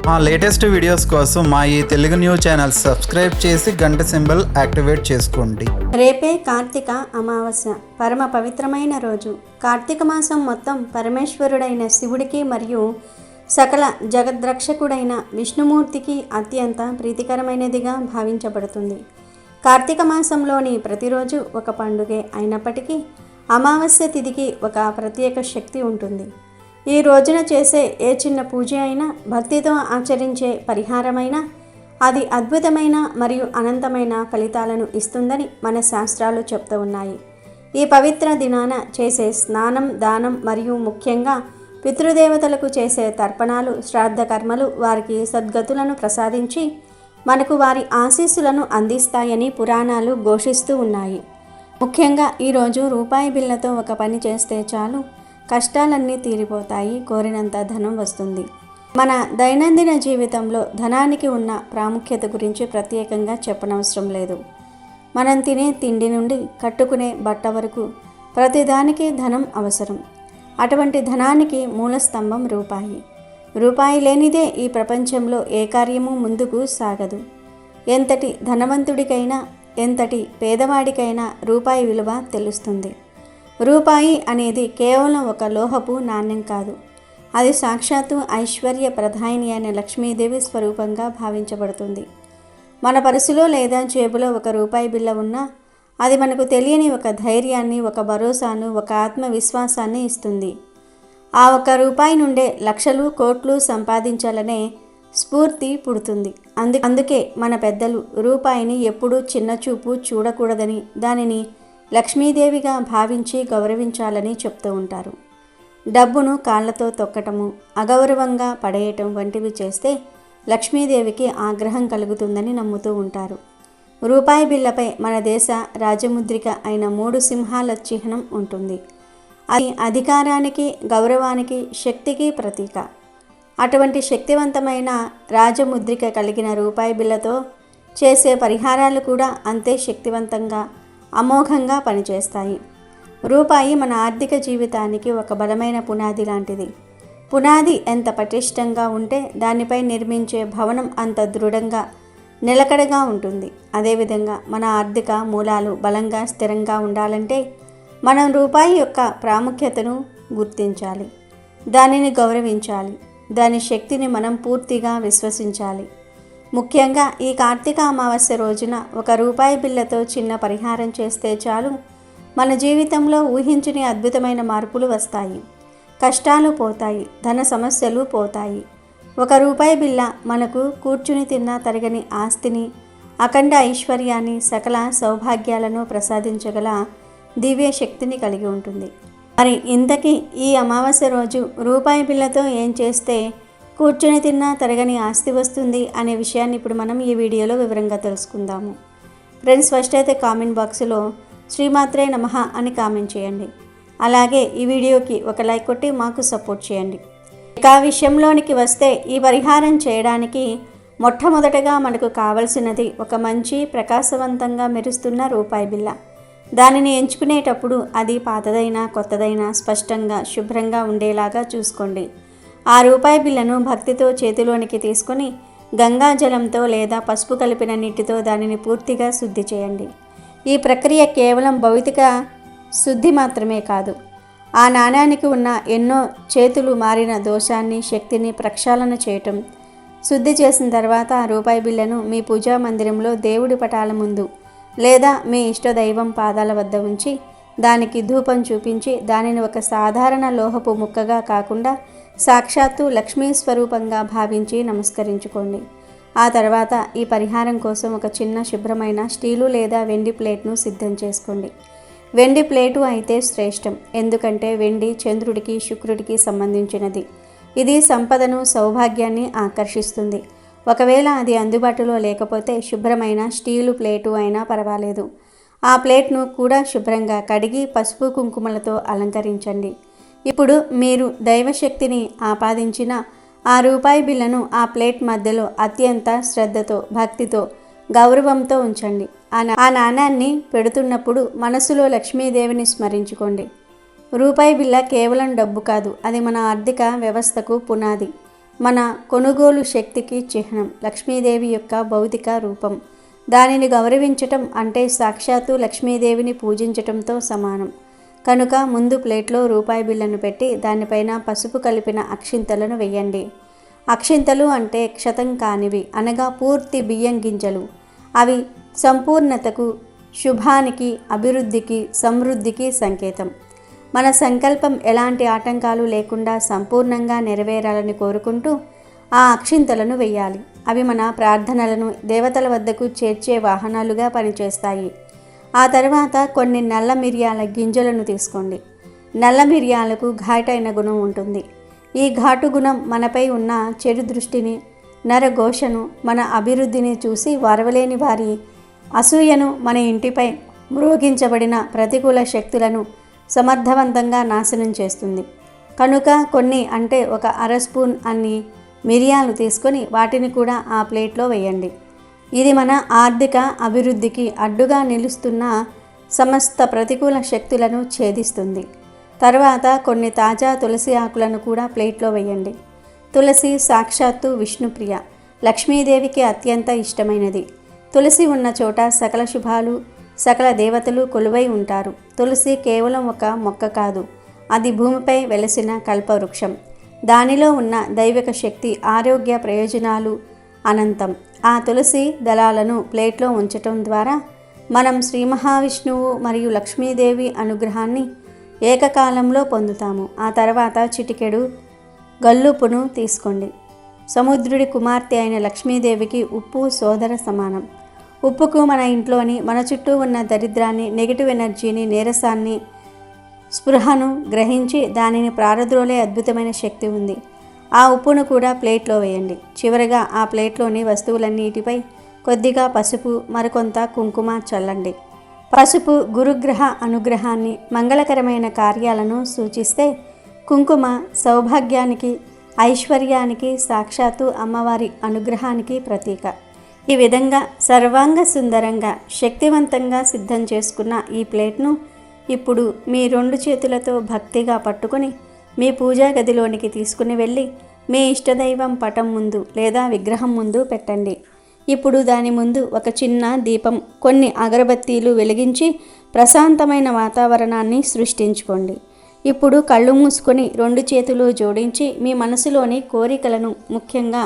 మా latest videos కోసం మా ఈ తెలుగు న్యూస్ ఛానల్ సబ్స్క్రైబ్ చేసి గంట సింబల్ యాక్టివేట్ చేసుకోండి. రేపే కార్తీక అమావాస్య, పరమ పవిత్రమైన రోజు. కార్తీక మాసం మొత్తం పరమేశ్వరుడైన శివుడికి మరియు సకల జగద్రక్షకుడైన విష్ణుమూర్తికి అత్యంత ప్రీతికరమైనదిగా భావించబడుతుంది. కార్తీక మాసంలోని ప్రతిరోజు ఒక పండుగే అయినప్పటికీ అమావాస్య తిథికి ఒక ప్రత్యేక శక్తి ఉంటుంది. ఈ రోజున చేసే ఏ చిన్న పూజ అయినా, భక్తితో ఆచరించే పరిహారమైనా అది అద్భుతమైన మరియు అనంతమైన ఫలితాలను ఇస్తుందని మన శాస్త్రాలు చెప్తూ ఉన్నాయి. ఈ పవిత్ర దినాన చేసే స్నానం, దానం మరియు ముఖ్యంగా పితృదేవతలకు చేసే తర్పణాలు, శ్రాద్ధ కర్మలు వారికి సద్గతులను ప్రసాదించి మనకు వారి ఆశీస్సులను అందిస్తాయని పురాణాలు ఘోషిస్తూ ఉన్నాయి. ముఖ్యంగా ఈరోజు రూపాయి బిళ్ళతో ఒక పని చేస్తే చాలు, కష్టాలన్నీ తీరిపోతాయి, కోరినంత ధనం వస్తుంది. మన దైనందిన జీవితంలో ధనానికి ఉన్న ప్రాముఖ్యత గురించి ప్రత్యేకంగా చెప్పనవసరం లేదు. మనం తినే తిండి నుండి కట్టుకునే బట్ట వరకు ప్రతిదానికి ధనం అవసరం. అటువంటి ధనానికి మూల స్తంభం రూపాయి. రూపాయి లేనిదే ఈ ప్రపంచంలో ఏ కార్యము ముందుకు సాగదు. ఎంతటి ధనవంతుడికైనా, ఎంతటి పేదవాడికైనా రూపాయి విలువ తెలుస్తుంది. రూపాయి అనేది కేవలం ఒక లోహపు నాణ్యం కాదు, అది సాక్షాత్తు ఐశ్వర్య ప్రధాయిని అయిన లక్ష్మీదేవి స్వరూపంగా భావించబడుతుంది. మన పర్సులో లేదా జేబులో ఒక రూపాయి బిళ్ళ ఉన్నా అది మనకు తెలియని ఒక ధైర్యాన్ని, ఒక భరోసాను, ఒక ఆత్మవిశ్వాసాన్ని ఇస్తుంది. ఆ ఒక్క రూపాయి నుండే లక్షలు, కోట్లు సంపాదించాలనే స్ఫూర్తి పుడుతుంది. అందుకే మన పెద్దలు రూపాయిని ఎప్పుడూ చిన్నచూపు చూడకూడదని, దానిని లక్ష్మీదేవిగా భావించి గౌరవించాలని చెప్తూ ఉంటారు. డబ్బును కాళ్లతో తొక్కటము, అగౌరవంగా పడేయటం వంటివి చేస్తే లక్ష్మీదేవికి ఆగ్రహం కలుగుతుందని నమ్ముతూ ఉంటారు. రూపాయి బిళ్ళపై మన దేశ రాజముద్రిక అయిన 3 సింహాల చిహ్నం ఉంటుంది. అది అధికారానికి, గౌరవానికి, శక్తికి ప్రతీక. అటువంటి శక్తివంతమైన రాజముద్రిక కలిగిన రూపాయి బిళ్ళతో చేసే పరిహారాలు కూడా అంతే శక్తివంతంగా, అమోఘంగా పనిచేస్తాయి. రూపాయి మన ఆర్థిక జీవితానికి ఒక బలమైన పునాది లాంటిది. పునాది ఎంత పటిష్టంగా ఉంటే దానిపై నిర్మించే భవనం అంత దృఢంగా, నిలకడగా ఉంటుంది. అదేవిధంగా మన ఆర్థిక మూలాలు బలంగా, స్థిరంగా ఉండాలంటే మనం రూపాయి యొక్క ప్రాముఖ్యతను గుర్తించాలి, దానిని గౌరవించాలి, దాని శక్తిని మనం పూర్తిగా విశ్వసించాలి. ముఖ్యంగా ఈ కార్తీక అమావాస్య రోజున ఒక రూపాయి బిళ్ళతో చిన్న పరిహారం చేస్తే చాలు, మన జీవితంలో ఊహించని అద్భుతమైన మార్పులు వస్తాయి. కష్టాలు పోతాయి, ధన సమస్యలు పోతాయి. ఒక రూపాయి బిళ్ళ మనకు కూర్చుని తిన్నా తరగని ఆస్తిని, అఖండ ఐశ్వర్యాన్ని, సకల సౌభాగ్యాలను ప్రసాదించగల దివ్య శక్తిని కలిగి ఉంటుంది. మరి ఇంతకీ ఈ అమావాస్య రోజు రూపాయి బిళ్ళతో ఏం చేస్తే కూర్చుని తిన్నా తరగని ఆస్తి వస్తుంది అనే విషయాన్ని ఇప్పుడు మనం ఈ వీడియోలో వివరంగా తెలుసుకుందాము. ఫ్రెండ్స్, ఫస్ట్ అయితే కామెంట్ బాక్స్లో శ్రీమాత్రే నమః అని కామెంట్ చేయండి. అలాగే ఈ వీడియోకి ఒక లైక్ కొట్టి మాకు సపోర్ట్ చేయండి. ఇక విషయంలోనికి వస్తే, ఈ పరిహారం చేయడానికి మొట్టమొదటగా మనకు కావలసినది ఒక మంచి ప్రకాశవంతంగా మెరుస్తున్న రూపాయి బిళ్ళ. దానిని ఎంచుకునేటప్పుడు అది పాతదైనా, కొత్తదైనా స్పష్టంగా, శుభ్రంగా ఉండేలాగా చూసుకోండి. ఆ రూపాయి బిళ్ళను భక్తితో చేతిలోనికి తీసుకొని గంగాజలంతో లేదా పసుపు కలిపిన నీటితో దానిని పూర్తిగా శుద్ధి చేయండి. ఈ ప్రక్రియ కేవలం భౌతిక శుద్ధి మాత్రమే కాదు, ఆ నాణ్యానికి ఉన్న ఎన్నో చేతులు మారిన దోషాన్ని, శక్తిని ప్రక్షాళన చేయటం. శుద్ధి చేసిన తర్వాత ఆ రూపాయి బిళ్ళను మీ పూజా మందిరంలో దేవుడి పటాల ముందు లేదా మీ ఇష్టదైవం పాదాల వద్ద ఉంచి దానికి ధూపం చూపించి దానిని ఒక సాధారణ లోహపు ముక్కగా కాకుండా సాక్షాత్తు లక్ష్మీ స్వరూపంగా భావించి నమస్కరించుకోండి. ఆ తర్వాత ఈ పరిహారం కోసం ఒక చిన్న శుభ్రమైన స్టీలు లేదా వెండి ప్లేట్ను సిద్ధం చేసుకోండి. వెండి ప్లేటు అయితే శ్రేష్టం, ఎందుకంటే వెండి చంద్రుడికి, శుక్రుడికి సంబంధించినది. ఇది సంపదను, సౌభాగ్యాన్ని ఆకర్షిస్తుంది. ఒకవేళ అది అందుబాటులో లేకపోతే శుభ్రమైన స్టీలు ప్లేటు అయినా పర్వాలేదు. ఆ ప్లేట్ను కూడా శుభ్రంగా కడిగి పసుపు, కుంకుమలతో అలంకరించండి. ఇప్పుడు మీరు దైవశక్తిని ఆపాదించిన ఆ రూపాయి బిళ్ళను ఆ ప్లేట్ మధ్యలో అత్యంత శ్రద్ధతో, భక్తితో, గౌరవంతో ఉంచండి. ఆ నాణ్యాన్ని పెడుతున్నప్పుడు మనసులో లక్ష్మీదేవిని స్మరించుకోండి. రూపాయి బిళ్ళ కేవలం డబ్బు కాదు, అది మన ఆర్థిక వ్యవస్థకు పునాది. మన కొనుగోలు శక్తికి చిహ్నం. లక్ష్మీదేవి యొక్క భౌతిక రూపం. దానిని గౌరవించటం అంటే సాక్షాత్తు లక్ష్మీదేవిని పూజించటంతో సమానం. కనుక ముందు ప్లేట్లో రూపాయి బిళ్ళను పెట్టి దానిపైన పసుపు కలిపిన అక్షింతలను వెయ్యండి. అక్షింతలు అంటే క్షతం కానివి, అనగా పూర్తి బియ్యం గింజలు. అవి సంపూర్ణతకు, శుభానికి, అభివృద్ధికి, సమృద్ధికి సంకేతం. మన సంకల్పం ఎలాంటి ఆటంకాలు లేకుండా సంపూర్ణంగా నెరవేరాలని కోరుకుంటూ ఆ అక్షింతలను వెయ్యాలి. అవి మన ప్రార్థనలను దేవతల వద్దకు చేర్చే వాహనాలుగా పనిచేస్తాయి. ఆ తర్వాత కొన్ని నల్ల మిరియాల గింజలను తీసుకోండి. నల్ల మిరియాలకు ఘాటైన గుణం ఉంటుంది. ఈ ఘాటు గుణం మనపై ఉన్న చెడు దృష్టిని, నరఘోషను, మన అభివృద్ధిని చూసి వరవలేని వారి అసూయను, మన ఇంటిపై మ్రోగించబడిన ప్రతికూల శక్తులను సమర్థవంతంగా నాశనం చేస్తుంది. కనుక కొన్ని అంటే ఒక అర స్పూన్ అన్ని మిరియాలు తీసుకొని వాటిని కూడా ఆ ప్లేట్లో వేయండి. ఇది మన ఆర్థిక అభివృద్ధికి అడ్డుగా నిలుస్తున్న సమస్త ప్రతికూల శక్తులను ఛేదిస్తుంది. తర్వాత కొన్ని తాజా తులసి ఆకులను కూడా ప్లేట్లో వేయండి. తులసి సాక్షాత్తు విష్ణుప్రియ, లక్ష్మీదేవికి అత్యంత ఇష్టమైనది. తులసి ఉన్న చోట సకల శుభాలు, సకల దేవతలు కొలువై ఉంటారు. తులసి కేవలం ఒక మొక్క కాదు, అది భూమిపై వెలసిన కల్పవృక్షం. దానిలో ఉన్న దైవిక శక్తి, ఆరోగ్య ప్రయోజనాలు అనంతం. ఆ తులసి దళాలను ప్లేట్లో ఉంచటం ద్వారా మనం శ్రీ మహావిష్ణువు మరియు లక్ష్మీదేవి అనుగ్రహాన్ని ఏకకాలంలో పొందుతాము. ఆ తర్వాత చిటికెడు గల్లుపును తీసుకోండి. సముద్రుడి కుమార్తె అయిన లక్ష్మీదేవికి ఉప్పు సోదర సమానం. ఉప్పుకు మన ఇంట్లోని, మన చుట్టూ ఉన్న దరిద్రాన్ని, నెగిటివ్ ఎనర్జీని, నీరసాన్ని, స్పృహను గ్రహించి దానిని ప్రారద్రోలే అద్భుతమైన శక్తి ఉంది. ఆ ఉప్పును కూడా ప్లేట్లో వేయండి. చివరగా ఆ ప్లేట్లోని వస్తువులన్నిటిపై కొద్దిగా పసుపు, మరికొంత కుంకుమ చల్లండి. పసుపు గురుగ్రహ అనుగ్రహాన్ని, మంగళకరమైన కార్యాలను సూచిస్తే కుంకుమ సౌభాగ్యానికి, ఐశ్వర్యానికి, సాక్షాత్తు అమ్మవారి అనుగ్రహానికి ప్రతీక. ఈ విధంగా సర్వాంగ సుందరంగా, శక్తివంతంగా సిద్ధం చేసుకున్న ఈ ప్లేట్ను ఇప్పుడు మీ 2 చేతులతో భక్తిగా పట్టుకొని మీ పూజా గదిలోనికి తీసుకుని వెళ్ళి మీ ఇష్టదైవం పటం ముందు లేదా విగ్రహం ముందు పెట్టండి. ఇప్పుడు దాని ముందు ఒక చిన్న దీపం, కొన్ని అగరబత్తీలు వెలిగించి ప్రశాంతమైన వాతావరణాన్ని సృష్టించుకోండి. ఇప్పుడు కళ్ళు మూసుకొని 2 చేతులు జోడించి మీ మనసులోని కోరికలను, ముఖ్యంగా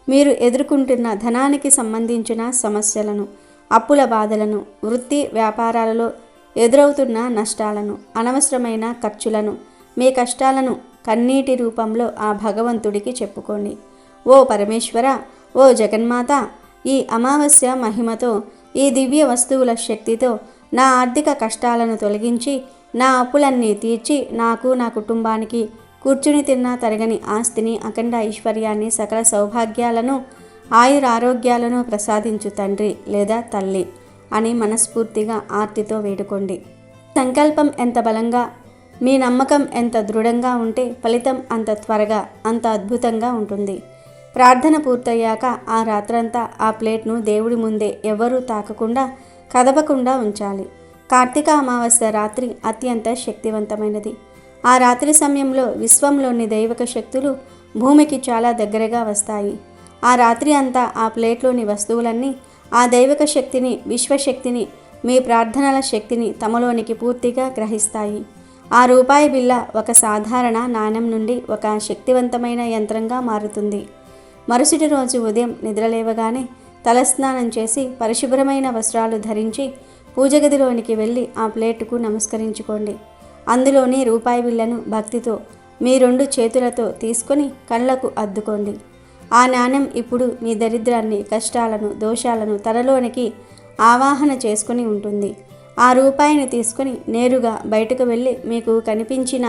మీరు ఎదుర్కొంటున్న ధనానికి సంబంధించిన సమస్యలను, అప్పుల బాధలను, వృత్తి వ్యాపారాలలో ఎదురవుతున్న నష్టాలను, అనవసరమైన ఖర్చులను, మీ కష్టాలను కన్నీటి రూపంలో ఆ భగవంతుడికి చెప్పుకోండి. ఓ పరమేశ్వర, ఓ జగన్మాత, ఈ అమావాస్య మహిమతో, ఈ దివ్య వస్తువుల శక్తితో నా ఆర్థిక కష్టాలను తొలగించి, నా అప్పులన్నీ తీర్చి, నాకు, నా కుటుంబానికి కూర్చుని తిన్నా తరగని ఆస్తిని, అఖండ ఐశ్వర్యాన్ని, సకల సౌభాగ్యాలను, ఆయురారోగ్యాలను ప్రసాదించు తండ్రి లేదా తల్లి అని మనస్ఫూర్తిగా ఆర్తితో వేడుకోండి. సంకల్పం ఎంత బలంగా, మీ నమ్మకం ఎంత దృఢంగా ఉంటే ఫలితం అంత త్వరగా, అంత అద్భుతంగా ఉంటుంది. ప్రార్థన పూర్తయ్యాక ఆ రాత్రంతా ఆ ప్లేట్ను దేవుడి ముందే ఎవరూ తాకకుండా, కదపకుండా ఉంచాలి. కార్తీక అమావాస్య రాత్రి అత్యంత శక్తివంతమైనది. ఆ రాత్రి సమయంలో విశ్వంలోని దైవిక శక్తులు భూమికి చాలా దగ్గరగా వస్తాయి. ఆ రాత్రి అంతా ఆ ప్లేట్లోని వస్తువులన్నీ ఆ దైవిక శక్తిని, విశ్వశక్తిని, మీ ప్రార్థనల శక్తిని తమలోనికి పూర్తిగా గ్రహిస్తాయి. ఆ రూపాయి బిళ్ళ ఒక సాధారణ నాణెం నుండి ఒక శక్తివంతమైన యంత్రంగా మారుతుంది. మరుసటి రోజు ఉదయం నిద్రలేవగానే తలస్నానం చేసి పరిశుభ్రమైన వస్త్రాలు ధరించి పూజగదిలోనికి వెళ్ళి ఆ ప్లేటుకు నమస్కరించుకోండి. అందులోని రూపాయి బిళ్ళను భక్తితో మీ 2 చేతులతో తీసుకొని కళ్ళకు అద్దుకోండి. ఆ నాణెం ఇప్పుడు మీ దరిద్రాన్ని, కష్టాలను, దోషాలను తనలోనికి ఆవాహన చేసుకుని ఉంటుంది. ఆ రూపాయిని తీసుకుని నేరుగా బయటకు వెళ్ళి మీకు కనిపించిన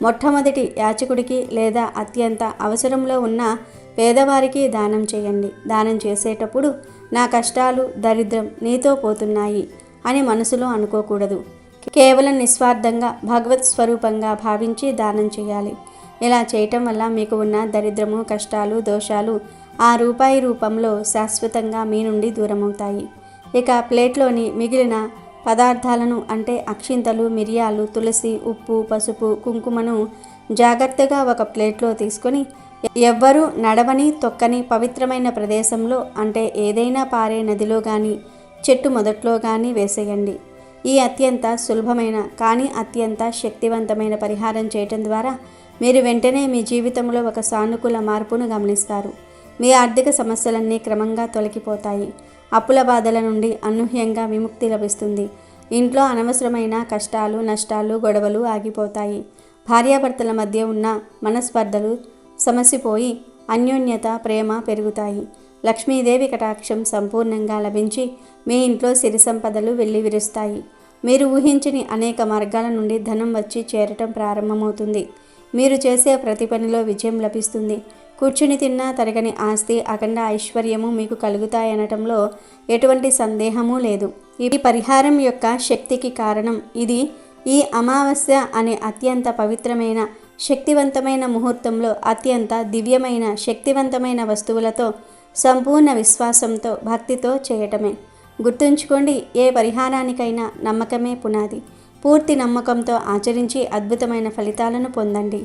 మొట్టమొదటి యాచకుడికి లేదా అత్యంత అవసరంలో ఉన్న పేదవారికి దానం చేయండి. దానం చేసేటప్పుడు నా కష్టాలు, దరిద్రం నీతో పోతున్నాయి అని మనసులో అనుకోకూడదు. కేవలం నిస్వార్థంగా భగవత్ స్వరూపంగా భావించి దానం చేయాలి. ఇలా చేయటం వల్ల మీకు ఉన్న దరిద్రము, కష్టాలు, దోషాలు ఆ రూపాయి రూపంలో శాశ్వతంగా మీ నుండి దూరమవుతాయి. ఇక ప్లేట్లోని మిగిలిన పదార్థాలను అంటే అక్షింతలు, మిరియాలు, తులసి, ఉప్పు, పసుపు, కుంకుమను జాగ్రత్తగా ఒక ప్లేట్లో తీసుకొని ఎవ్వరూ నడవని తొక్కని పవిత్రమైన ప్రదేశంలో, అంటే ఏదైనా పారే నదిలో కానీ చెట్టు మొదట్లో కానీ వేసేయండి. ఈ అత్యంత సులభమైన కానీ అత్యంత శక్తివంతమైన పరిహారం చేయటం ద్వారా మీరు వెంటనే మీ జీవితంలో ఒక సానుకూల మార్పును గమనిస్తారు. మీ ఆర్థిక సమస్యలన్నీ క్రమంగా తొలగిపోతాయి. అప్పుల బాధల నుండి అనూహ్యంగా విముక్తి లభిస్తుంది. ఇంట్లో అనవసరమైన కష్టాలు, నష్టాలు, గొడవలు ఆగిపోతాయి. భార్యాభర్తల మధ్య ఉన్న మనస్పర్ధలు సమసిపోయి అన్యోన్యత, ప్రేమ పెరుగుతాయి. లక్ష్మీదేవి కటాక్షం సంపూర్ణంగా లభించి మీ ఇంట్లో సిరి సంపదలు వెల్లివిరుస్తాయి. మీరు ఊహించని అనేక మార్గాల నుండి ధనం వచ్చి చేరటం ప్రారంభమవుతుంది. మీరు చేసే ప్రతి పనిలో విజయం లభిస్తుంది. కూర్చుని తిన్నా తరగని ఆస్తి, అఖండ ఐశ్వర్యము మీకు కలుగుతాయనటంలో ఎటువంటి సందేహమూ లేదు. ఈ పరిహారం యొక్క శక్తికి కారణం ఇది. ఈ అమావాస్య అనే అత్యంత పవిత్రమైన శక్తివంతమైన ముహూర్తంలో అత్యంత దివ్యమైన శక్తివంతమైన వస్తువులతో సంపూర్ణ విశ్వాసంతో భక్తితో చేయటమే. గుర్తుంచుకోండి, ఏ పరిహారానికైనా నమ్మకమే పునాది. పూర్తి నమ్మకంతో ఆచరించి అద్భుతమైన ఫలితాలను పొందండి.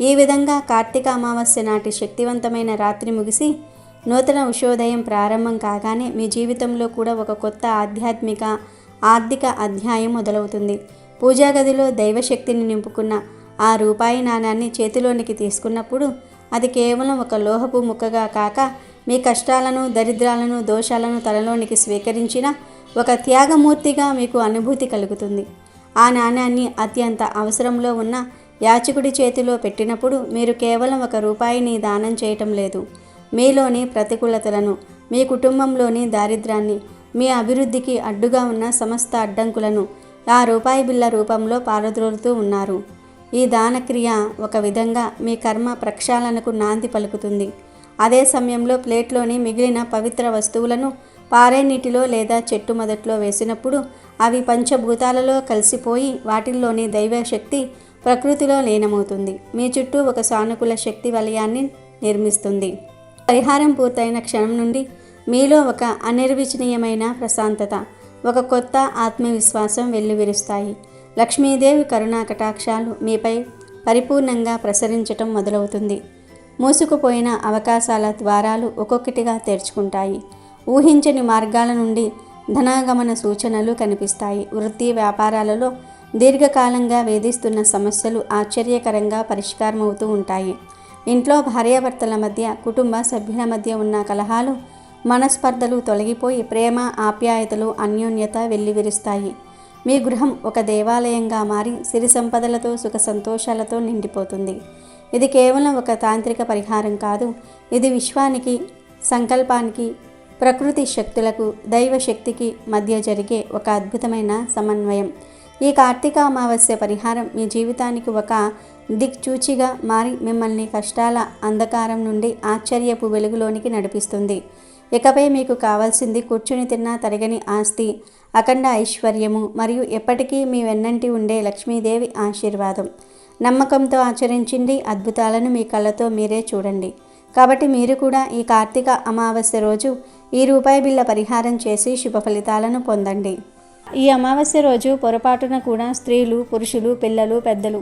ఈ విధంగా కార్తీక అమావాస్య నాటి శక్తివంతమైన రాత్రి ముగిసి నూతన ఉషోదయం ప్రారంభం కాగానే మీ జీవితంలో కూడా ఒక కొత్త ఆధ్యాత్మిక ఆర్థిక అధ్యాయం మొదలవుతుంది. పూజా గదిలో దైవశక్తిని నింపుకున్న ఆ రూపాయి నాణాన్ని చేతిలోనికి తీసుకున్నప్పుడు అది కేవలం ఒక లోహపు ముక్కగా కాక మీ కష్టాలను, దరిద్రాలను, దోషాలను తనలోనికి స్వీకరించిన ఒక త్యాగమూర్తిగా మీకు అనుభూతి కలుగుతుంది. ఆ నాణ్యాన్ని అత్యంత అవసరంలో ఉన్న యాచకుడి చేతిలో పెట్టినప్పుడు మీరు కేవలం ఒక రూపాయిని దానం చేయటం లేదు. మీలోని ప్రతికూలతలను, మీ కుటుంబంలోని దారిద్రాన్ని, మీ అభివృద్ధికి అడ్డుగా ఉన్న సమస్త అడ్డంకులను ఆ రూపాయి బిళ్ళ రూపంలో పారద్రోలుతూ ఉన్నారు. ఈ దానక్రియ ఒక విధంగా మీ కర్మ ప్రక్షాళనకు నాంది పలుకుతుంది. అదే సమయంలో ప్లేట్లోని మిగిలిన పవిత్ర వస్తువులను పారే నీటిలో లేదా చెట్టు మొదట్లో వేసినప్పుడు అవి పంచభూతాలలో కలిసిపోయి వాటిల్లోని దైవశక్తి ప్రకృతిలో లీనమవుతుంది. మీ చుట్టూ ఒక సానుకూల శక్తి వలయాన్ని నిర్మిస్తుంది. పరిహారం పూర్తయిన క్షణం నుండి మీలో ఒక అనిర్వచనీయమైన ప్రశాంతత, ఒక కొత్త ఆత్మవిశ్వాసం వెల్లివిరుస్తాయి. లక్ష్మీదేవి కరుణా కటాక్షాలు మీపై పరిపూర్ణంగా ప్రసరించటం మొదలవుతుంది. మూసుకుపోయిన అవకాశాల ద్వారాలు ఒక్కొక్కటిగా తెరుచుకుంటాయి. ఊహించని మార్గాల నుండి ధనాగమన సూచనలు కనిపిస్తాయి. వృత్తి వ్యాపారాలలో దీర్ఘకాలంగా వేధిస్తున్న సమస్యలు ఆశ్చర్యకరంగా పరిష్కారమవుతూ ఉంటాయి. ఇంట్లో భార్యాభర్తల మధ్య, కుటుంబ సభ్యుల మధ్య ఉన్న కలహాలు, మనస్పర్ధలు తొలగిపోయి ప్రేమ, ఆప్యాయతలు, అన్యోన్యత వెల్లివిరుస్తాయి. మీ గృహం ఒక దేవాలయంగా మారి సిరి సంపదలతో, సుఖ సంతోషాలతో నిండిపోతుంది. ఇది కేవలం ఒక తాంత్రిక పరిహారం కాదు. ఇది విశ్వానికి, సంకల్పానికి, ప్రకృతి శక్తులకు, దైవశక్తికి మధ్య జరిగే ఒక అద్భుతమైన సమన్వయం. ఈ కార్తీక అమావాస్య పరిహారం మీ జీవితానికి ఒక దిక్చూచిగా మారి మిమ్మల్ని కష్టాల అంధకారం నుండి ఆశ్చర్యపు వెలుగులోనికి నడిపిస్తుంది. ఇకపై మీకు కావాల్సింది కూర్చుని తిన్నా తరగని ఆస్తి, అఖండ ఐశ్వర్యము మరియు ఎప్పటికీ మీ వెన్నంటి ఉండే లక్ష్మీదేవి ఆశీర్వాదం. నమ్మకంతో ఆచరించండి. అద్భుతాలను మీ కళ్ళతో మీరే చూడండి. కాబట్టి మీరు కూడా ఈ కార్తీక అమావాస్య రోజు ఈ రూపాయి బిళ్ళ పరిహారం చేసి శుభ ఫలితాలను పొందండి. ఈ అమావాస్య రోజు పొరపాటున కూడా స్త్రీలు, పురుషులు, పిల్లలు, పెద్దలు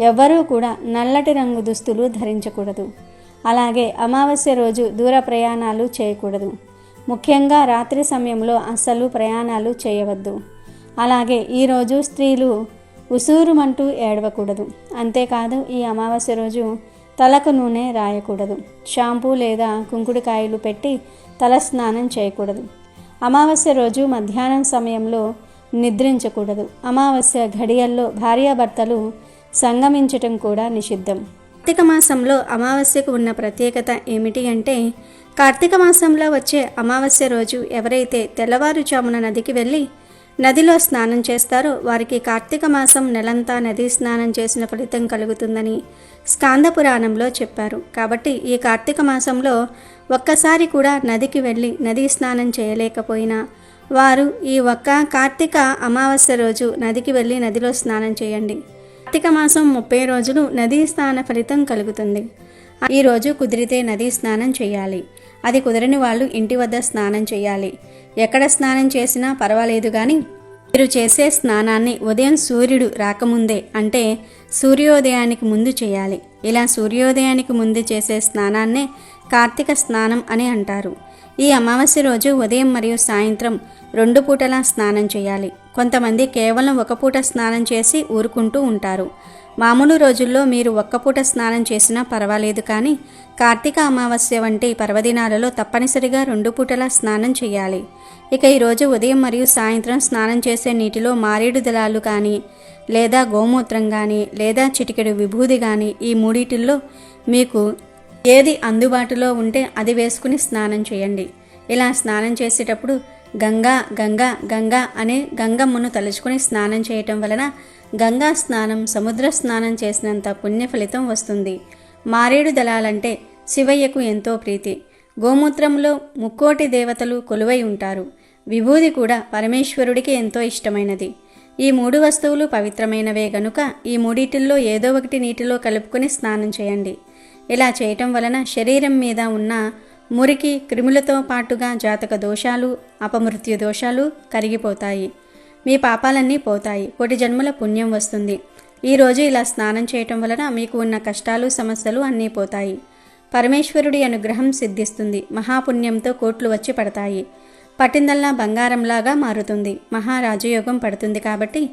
ఎవ్వరూ కూడా నల్లటి రంగు దుస్తులు ధరించకూడదు. అలాగే అమావాస్య రోజు దూర ప్రయాణాలు చేయకూడదు. ముఖ్యంగా రాత్రి సమయంలో అస్సలు ప్రయాణాలు చేయవద్దు. అలాగే ఈరోజు స్త్రీలు ఉసూరుమంటూ ఏడవకూడదు. అంతేకాదు ఈ అమావాస్య రోజు తలకు నూనె రాయకూడదు. షాంపూ లేదా కుంకుడుకాయలు పెట్టి తల స్నానం చేయకూడదు. అమావాస్య రోజు మధ్యాహ్నం సమయంలో నిద్రించకూడదు. అమావాస్య ఘడియల్లో భార్యాభర్తలు సంగమించటం కూడా నిషిద్ధం. కార్తీక మాసంలో అమావాస్యకు ఉన్న ప్రత్యేకత ఏమిటి అంటే, కార్తీక మాసంలో వచ్చే అమావాస్య రోజు ఎవరైతే తెల్లవారుజామున నదికి వెళ్ళి నదిలో స్నానం చేస్తారో వారికి కార్తీక మాసం నెలంతా నదీ స్నానం చేసిన ఫలితం కలుగుతుందని స్కాంద పురాణంలో చెప్పారు. కాబట్టి ఈ కార్తీక మాసంలో ఒక్కసారి కూడా నదికి వెళ్ళి నదీ స్నానం చేయలేకపోయినా వారు ఈ ఒక్క కార్తీక అమావాస్య రోజు నదికి వెళ్ళి నదిలో స్నానం చేయండి. కార్తీక మాసం 30 రోజులు నదీ స్నాన ఫలితం కలుగుతుంది. ఈరోజు కుదిరితే నదీ స్నానం చేయాలి. అది కుదరని వాళ్ళు ఇంటి వద్ద స్నానం చేయాలి. ఎక్కడ స్నానం చేసినా పర్వాలేదు, కానీ మీరు చేసే స్నానాన్ని ఉదయం సూర్యుడు రాకముందే అంటే సూర్యోదయానికి ముందు చేయాలి. ఇలా సూర్యోదయానికి ముందు చేసే స్నానాన్నే కార్తీక స్నానం అని అంటారు. ఈ అమావాస్య రోజు ఉదయం మరియు సాయంత్రం 2 పూటలా స్నానం చేయాలి. కొంతమంది కేవలం 1 పూట స్నానం చేసి ఊరుకుంటూ ఉంటారు. మామూలు రోజుల్లో మీరు 1 పూట స్నానం చేసినా పర్వాలేదు, కానీ కార్తీక అమావాస్య వంటి పర్వదినాలలో తప్పనిసరిగా 2 పూటలా స్నానం చేయాలి. ఇక ఈరోజు ఉదయం మరియు సాయంత్రం స్నానం చేసే నీటిలో మారేడు దళాలు కానీ, లేదా గోమూత్రం కానీ, లేదా చిటికెడు విభూది కానీ, ఈ మూడిటిల్లో మీకు ఏది అందుబాటులో ఉంటే అది వేసుకుని స్నానం చేయండి. ఇలా స్నానం చేసేటప్పుడు గంగా గంగా గంగా అనే గంగమ్మను తలుచుకుని స్నానం చేయటం వలన గంగా స్నానం సముద్ర స్నానం చేసినంత పుణ్య ఫలితం వస్తుంది. మారేడు దళాలంటే శివయ్యకు ఎంతో ప్రీతి. గోమూత్రంలో 3 దేవతలు కొలువై ఉంటారు. విభూది కూడా పరమేశ్వరుడికి ఎంతో ఇష్టమైనది. ఈ 3 వస్తువులు పవిత్రమైనవే గనుక ఈ మూడిటిల్లో ఏదో ఒకటి నీటిలో కలుపుకొని స్నానం చేయండి. ఇలా చేయటం వలన శరీరం మీద ఉన్న మురికి క్రిములతో పాటుగా జాతక దోషాలు, అపమృత్యు దోషాలు కరిగిపోతాయి. మీ పాపాలన్నీ పోతాయి. 1 జన్మల పుణ్యం వస్తుంది. ఈరోజు ఇలా స్నానం చేయటం వలన మీకు ఉన్న కష్టాలు సమస్యలు అన్నీ పోతాయి. పరమేశ్వరుడి అనుగ్రహం సిద్ధిస్తుంది. మహాపుణ్యంతో కోట్లు వచ్చి పడతాయి. పట్టిందల్లా బంగారంలాగా మారుతుంది. మహారాజయోగం పడుతుంది. కాబట్టి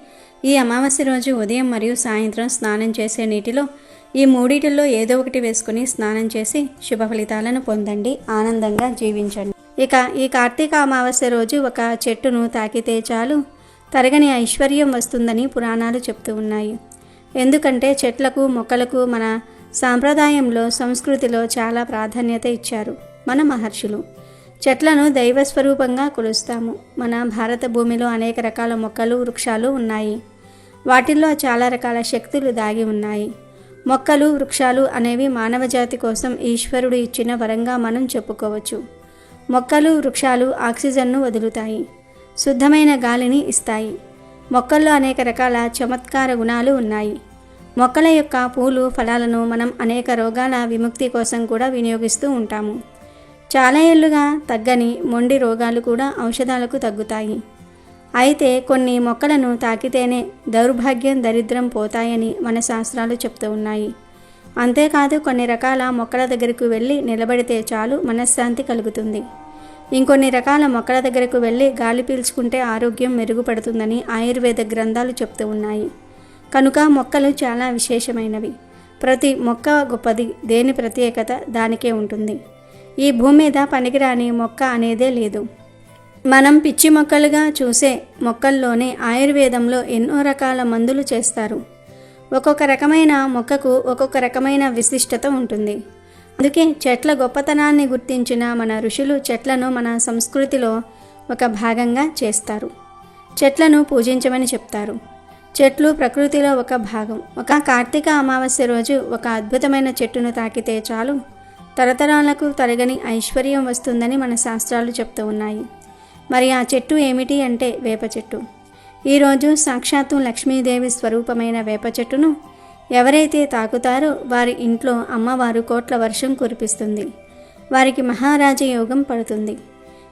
ఈ అమావాస్య రోజు ఉదయం మరియు సాయంత్రం స్నానం చేసే నీటిలో ఈ మూడిటిల్లో ఏదో ఒకటి వేసుకుని స్నానం చేసి శుభ ఫలితాలను పొందండి. ఆనందంగా జీవించండి. ఇక ఈ కార్తీక అమావాస్య రోజు ఒక చెట్టును తాకితే చాలు తరగని ఐశ్వర్యం వస్తుందని పురాణాలు చెప్తూ ఉన్నాయి. ఎందుకంటే చెట్లకు మొక్కలకు మన సాంప్రదాయంలో సంస్కృతిలో చాలా ప్రాధాన్యత ఇచ్చారు మన మహర్షులు. చెట్లను దైవస్వరూపంగా కొలుస్తాము. మన భారత భూమిలో అనేక రకాల మొక్కలు వృక్షాలు ఉన్నాయి. వాటిల్లో చాలా రకాల శక్తులు దాగి ఉన్నాయి. మొక్కలు వృక్షాలు అనేవి మానవజాతి కోసం ఈశ్వరుడు ఇచ్చిన వరంగా మనం చెప్పుకోవచ్చు. మొక్కలు వృక్షాలు ఆక్సిజన్ను వదులుతాయి, శుద్ధమైన గాలిని ఇస్తాయి. మొక్కల్లో అనేక రకాల చమత్కార గుణాలు ఉన్నాయి. మొక్కల యొక్క పూలు ఫలాలను మనం అనేక రోగాల విముక్తి కోసం కూడా వినియోగిస్తూ ఉంటాము. చాలా ఏళ్లుగా తగ్గని మొండి రోగాలు కూడా ఔషధాలకు తగ్గుతాయి. అయితే కొన్ని మొక్కలను తాకితేనే దౌర్భాగ్యం దరిద్రం పోతాయని మన శాస్త్రాలు చెప్తూ ఉన్నాయి. అంతేకాదు కొన్ని రకాల మొక్కల దగ్గరకు వెళ్ళి నిలబడితే చాలు మనశ్శాంతి కలుగుతుంది. ఇంకొన్ని రకాల మొక్కల దగ్గరకు వెళ్ళి గాలి పీల్చుకుంటే ఆరోగ్యం మెరుగుపడుతుందని ఆయుర్వేద గ్రంథాలు చెప్తూ ఉన్నాయి. కనుక మొక్కలు చాలా విశేషమైనవి. ప్రతి మొక్క గొప్పది. దేని ప్రత్యేకత దానికే ఉంటుంది. ఈ భూమి మీద పనికిరాని మొక్క అనేదే లేదు. మనం పిచ్చి మొక్కలుగా చూసే మొక్కల్లోనే ఆయుర్వేదంలో ఎన్నో రకాల మందులు చేస్తారు. ఒక్కొక్క రకమైన మొక్కకు ఒక్కొక్క రకమైన విశిష్టత ఉంటుంది. అందుకే చెట్ల గొప్పతనాన్ని గుర్తించిన మన ఋషులు చెట్లను మన సంస్కృతిలో ఒక భాగంగా చేస్తారు. చెట్లను పూజించమని చెప్తారు. చెట్లు ప్రకృతిలో ఒక భాగం. ఒక కార్తీక అమావాస్య రోజు ఒక అద్భుతమైన చెట్టును తాకితే చాలు తరతరాలకు తరగని ఐశ్వర్యం వస్తుందని మన శాస్త్రాలు చెప్తూ ఉన్నాయి. మరి ఆ చెట్టు ఏమిటి అంటే వేప చెట్టు. ఈరోజు సాక్షాత్తు లక్ష్మీదేవి స్వరూపమైన వేప చెట్టును ఎవరైతే తాకుతారో వారి ఇంట్లో అమ్మవారు కోట్ల వర్షం కురిపిస్తుంది. వారికి మహారాజ యోగం పడుతుంది.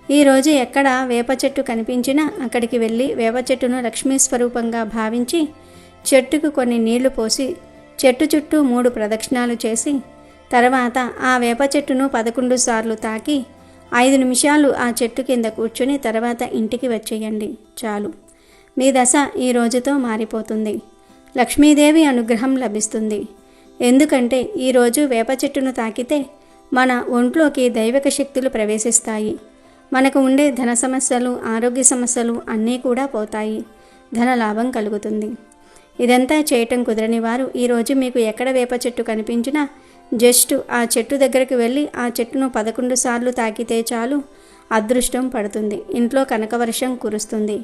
ఈరోజు ఎక్కడ వేప చెట్టు కనిపించినా అక్కడికి వెళ్ళి వేప చెట్టును లక్ష్మీ స్వరూపంగా భావించి చెట్టుకు కొన్ని నీళ్లు పోసి చెట్టు చుట్టూ 3 ప్రదక్షిణాలు చేసి తర్వాత ఆ వేప చెట్టును 11 సార్లు తాకి 5 నిమిషాలు ఆ చెట్టు కింద కూర్చుని తర్వాత ఇంటికి వచ్చేయండి. చాలు, మీ దశ ఈ రోజుతో మారిపోతుంది. లక్ష్మీదేవి అనుగ్రహం లభిస్తుంది. ఎందుకంటే ఈరోజు వేప చెట్టును తాకితే మన ఒంట్లోకి దైవిక శక్తులు ప్రవేశిస్తాయి. మనకు ఉండే ధన సమస్యలు, ఆరోగ్య సమస్యలు అన్నీ కూడా పోతాయి. ధన లాభం కలుగుతుంది. ఇదంతా చేయటం కుదరని వారు ఈరోజు మీకు ఎక్కడ వేప చెట్టు కనిపించినా జస్ట్ ఆ చెట్టు దగ్గరికి వెళ్ళి ఆ చెట్టును 11 సార్లు తాకితే చాలు అదృష్టం పడుతుంది. ఇంట్లో కనకవర్షం కురుస్తుంది.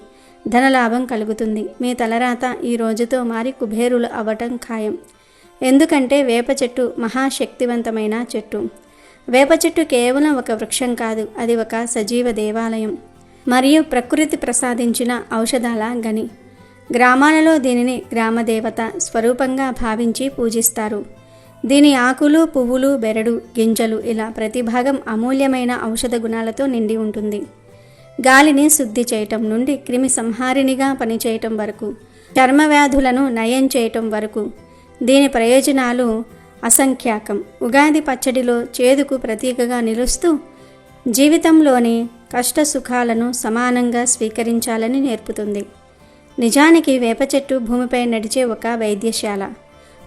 ధనలాభం కలుగుతుంది. మీ తలరాత ఈ రోజుతో మారి కుబేరులు అవ్వటం ఖాయం. ఎందుకంటే వేప చెట్టు మహాశక్తివంతమైన చెట్టు. వేప చెట్టు కేవలం ఒక వృక్షం కాదు, అది ఒక సజీవ దేవాలయం మరియు ప్రకృతి ప్రసాదించిన ఔషధాల గని. గ్రామాలలో దీనిని గ్రామదేవత స్వరూపంగా భావించి పూజిస్తారు. దీని ఆకులు, పువ్వులు, బెరడు, గింజలు ఇలా ప్రతి భాగం అమూల్యమైన ఔషధ గుణాలతో నిండి ఉంటుంది. గాలిని శుద్ధి చేయటం నుండి క్రిమి సంహారినిగా పనిచేయటం వరకు, చర్మ వ్యాధులను నయం చేయటం వరకు దీని ప్రయోజనాలు అసంఖ్యాకం. ఉగాది పచ్చడిలో చేదుకు ప్రతీకగా నిలుస్తూ జీవితంలోని కష్ట సుఖాలను సమానంగా స్వీకరించాలని నేర్పుతుంది. నిజానికి వేప చెట్టు భూమిపై నడిచే ఒక వైద్యశాల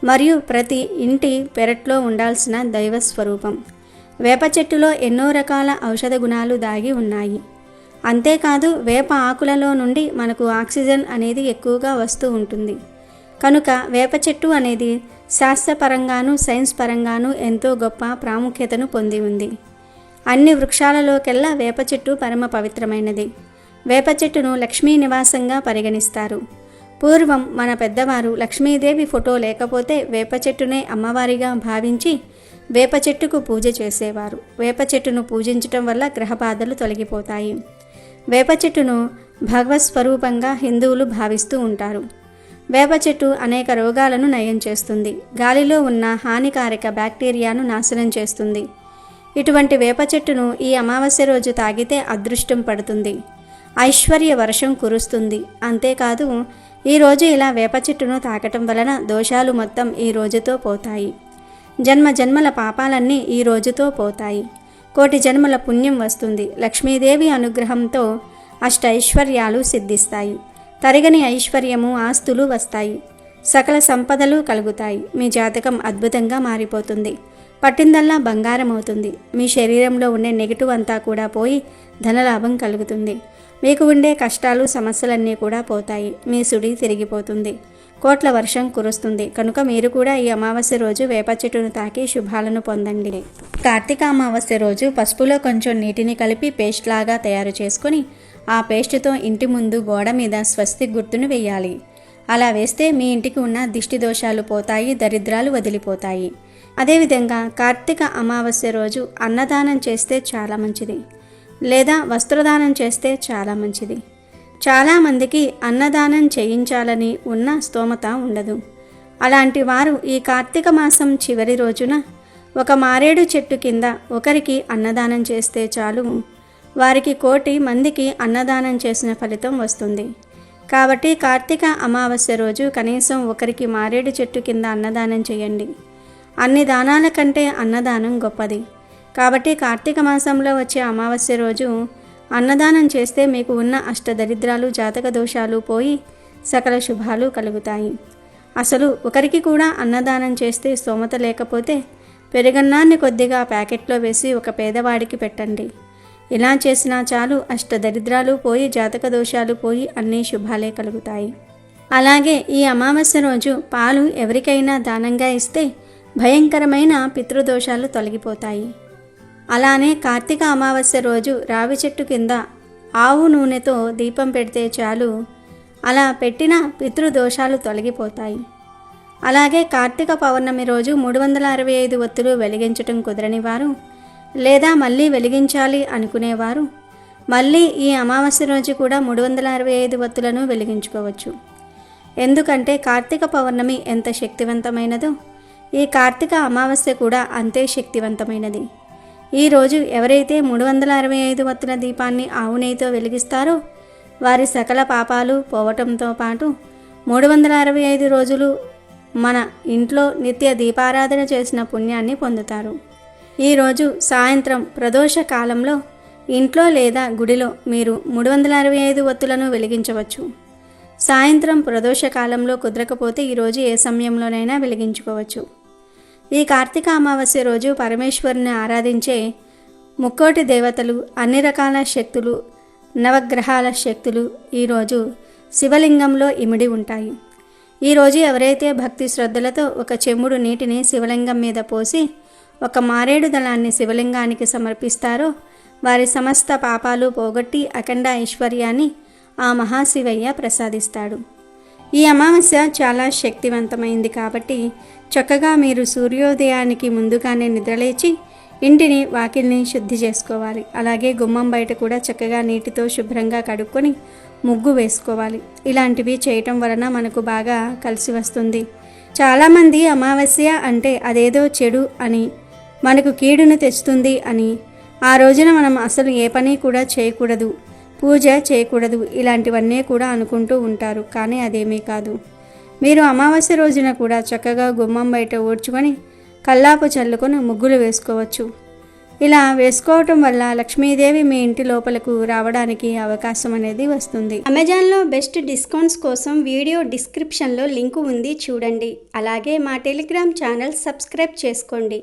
మరియు ప్రతి ఇంటి పెరట్లో ఉండాల్సిన దైవ స్వరూపం. వేప చెట్టులో ఎన్నో రకాల ఔషధ గుణాలు దాగి ఉన్నాయి. అంతేకాదు వేప ఆకులలో నుండి మనకు ఆక్సిజన్ అనేది ఎక్కువగా వస్తూ ఉంటుంది. కనుక వేప చెట్టు అనేది శాస్త్రపరంగాను సైన్స్ పరంగాను ఎంతో గొప్ప ప్రాముఖ్యతను పొంది ఉంది. అన్ని వృక్షాలలోకెల్లా వేప చెట్టు పరమ పవిత్రమైనది. వేప చెట్టును లక్ష్మీ నివాసంగా పరిగణిస్తారు. పూర్వం మన పెద్దవారు లక్ష్మీదేవి ఫోటో లేకపోతే వేప చెట్టునే అమ్మవారిగా భావించి వేప చెట్టుకు పూజ చేసేవారు. వేప చెట్టును పూజించటం వల్ల గ్రహబాధలు తొలగిపోతాయి. వేప చెట్టును భగవత్ స్వరూపంగా హిందువులు భావిస్తూ ఉంటారు. వేప చెట్టు అనేక రోగాలను నయం చేస్తుంది. గాలిలో ఉన్న హానికారక బ్యాక్టీరియాను నాశనం చేస్తుంది. ఇటువంటి వేప చెట్టును ఈ అమావాస్య రోజు తాగితే అదృష్టం పడుతుంది, ఐశ్వర్య వర్షం కురుస్తుంది. అంతేకాదు ఈరోజు ఇలా వేప చెట్టును తాకటం వలన దోషాలు మొత్తం ఈ రోజుతో పోతాయి. జన్మ జన్మల పాపాలన్నీ ఈ రోజుతో పోతాయి. కోటి జన్మల పుణ్యం వస్తుంది. లక్ష్మీదేవి అనుగ్రహంతో అష్టైశ్వర్యాలు సిద్ధిస్తాయి. తరగని ఐశ్వర్యము, ఆస్తులు వస్తాయి. సకల సంపదలు కలుగుతాయి. మీ జాతకం అద్భుతంగా మారిపోతుంది. పట్టిందల్లా బంగారం అవుతుంది. మీ శరీరంలో ఉండే నెగిటివ్ అంతా కూడా పోయి ధనలాభం కలుగుతుంది. మీకు ఉండే కష్టాలు, సమస్యలన్నీ కూడా పోతాయి. మీ సుడి తిరిగిపోతుంది. కోట్ల వర్షం కురుస్తుంది. కనుక మీరు కూడా ఈ అమావాస్య రోజు వేప చెట్టును తాకి శుభాలను పొందండి. కార్తీక అమావాస్య రోజు పసుపులో కొంచెం నీటిని కలిపి పేస్ట్ లాగా తయారు చేసుకొని ఆ పేస్టుతో ఇంటి ముందు గోడ మీద స్వస్తిక్ గుర్తును వేయాలి. అలా వేస్తే మీ ఇంటికి ఉన్న దిష్టి దోషాలు పోతాయి, దరిద్రాలు వదిలిపోతాయి. అదేవిధంగా కార్తీక అమావాస్య రోజు అన్నదానం చేస్తే చాలా మంచిది, లేదా వస్త్రదానం చేస్తే చాలా మంచిది. చాలామందికి అన్నదానం చేయించాలని ఉన్న స్తోమత ఉండదు. అలాంటి వారు ఈ కార్తీక మాసం చివరి రోజున ఒక మారేడు చెట్టు కింద ఒకరికి అన్నదానం చేస్తే చాలు, వారికి 1,000,000 మందికి అన్నదానం చేసిన ఫలితం వస్తుంది. కాబట్టి కార్తీక అమావాస్య రోజు కనీసం ఒకరికి మారేడు చెట్టు కింద అన్నదానం చేయండి. అన్ని దానాల కంటే అన్నదానం గొప్పది. కాబట్టి కార్తీక మాసంలో వచ్చే అమావాస్య రోజు అన్నదానం చేస్తే మీకు ఉన్న అష్టదరిద్రాలు, జాతక దోషాలు పోయి సకల శుభాలు కలుగుతాయి. అసలు ఒకరికి కూడా అన్నదానం చేస్తే స్తోమత లేకపోతే పెరుగన్నాన్ని కొద్దిగా ప్యాకెట్లో వేసి ఒక పేదవాడికి పెట్టండి. ఇలా చేసినా చాలు, అష్టదరిద్రాలు పోయి జాతక దోషాలు పోయి అన్ని శుభాలే కలుగుతాయి. అలాగే ఈ అమావాస్య రోజు పాలు ఎవరికైనా దానంగా ఇస్తే భయంకరమైన పితృదోషాలు తొలగిపోతాయి. అలానే కార్తీక అమావాస్య రోజు రావి చెట్టు కింద ఆవు నూనెతో దీపం పెడితే చాలు, అలా పెట్టిన పితృదోషాలు తొలగిపోతాయి. అలాగే కార్తీక పౌర్ణమి రోజు 365 ఒత్తులు వెలిగించటం కుదరని వారు, లేదా మళ్ళీ వెలిగించాలి అనుకునేవారు మళ్ళీ ఈ అమావాస్య రోజు కూడా 365 ఒత్తులను వెలిగించుకోవచ్చు. ఎందుకంటే కార్తీక పౌర్ణమి ఎంత శక్తివంతమైనదో ఈ కార్తీక అమావాస్య కూడా అంతే శక్తివంతమైనది. ఈరోజు ఎవరైతే 365 ఒత్తుల దీపాన్ని ఆవు నెయ్యితో వెలిగిస్తారో వారి సకల పాపాలు పోవటంతో పాటు 365 రోజులు మన ఇంట్లో నిత్య దీపారాధన చేసిన పుణ్యాన్ని పొందుతారు. ఈరోజు సాయంత్రం ప్రదోష కాలంలో ఇంట్లో లేదా గుడిలో మీరు 365 ఒత్తులను వెలిగించవచ్చు. సాయంత్రం ప్రదోష కాలంలో కుదరకపోతే ఈరోజు ఏ సమయంలోనైనా వెలిగించుకోవచ్చు. ఈ కార్తీక అమావాస్య రోజు పరమేశ్వరుని ఆరాధించే 3,000,000 దేవతలు, అన్ని రకాల శక్తులు, నవగ్రహాల శక్తులు ఈరోజు శివలింగంలో ఇమిడి ఉంటాయి. ఈరోజు ఎవరైతే భక్తి శ్రద్ధలతో ఒక చెంబుడు నీటిని శివలింగం మీద పోసి ఒక మారేడు దళాన్ని శివలింగానికి సమర్పిస్తారో వారి సమస్త పాపాలు పోగొట్టి అఖండ ఐశ్వర్యాన్ని ఆ మహాశివయ్య ప్రసాదిస్తాడు. ఈ అమావాస్య చాలా శక్తివంతమైంది కాబట్టి చక్కగా మీరు సూర్యోదయానికి ముందుగానే నిద్రలేచి ఇంటిని, వాకిల్ని శుద్ధి చేసుకోవాలి. అలాగే గుమ్మం బయట కూడా చక్కగా నీటితో శుభ్రంగా కడుక్కొని ముగ్గు వేసుకోవాలి. ఇలాంటివి చేయటం వలన మనకు బాగా కలిసి వస్తుంది. చాలామంది అమావాస్య అంటే అదేదో చెడు అని, మనకు కీడును తెస్తుంది అని, ఆ రోజున మనం అసలు ఏ పని కూడా చేయకూడదు, పూజ చేయకూడదు, ఇలాంటివన్నీ కూడా అనుకుంటూ ఉంటారు. కానీ అదేమీ కాదు. మీరు అమావాస్య రోజున కూడా చక్కగా గుమ్మం బయట ఊడ్చుకొని కల్లాపు చల్లుకొని ముగ్గులు వేసుకోవచ్చు. ఇలా వేసుకోవటం వల్ల లక్ష్మీదేవి మీ ఇంటి లోపలకు రావడానికి అవకాశం అనేది వస్తుంది. అమెజాన్లో బెస్ట్ డిస్కౌంట్స్ కోసం వీడియో డిస్క్రిప్షన్లో లింకు ఉంది, చూడండి. అలాగే మా టెలిగ్రామ్ ఛానల్ సబ్స్క్రైబ్ చేసుకోండి.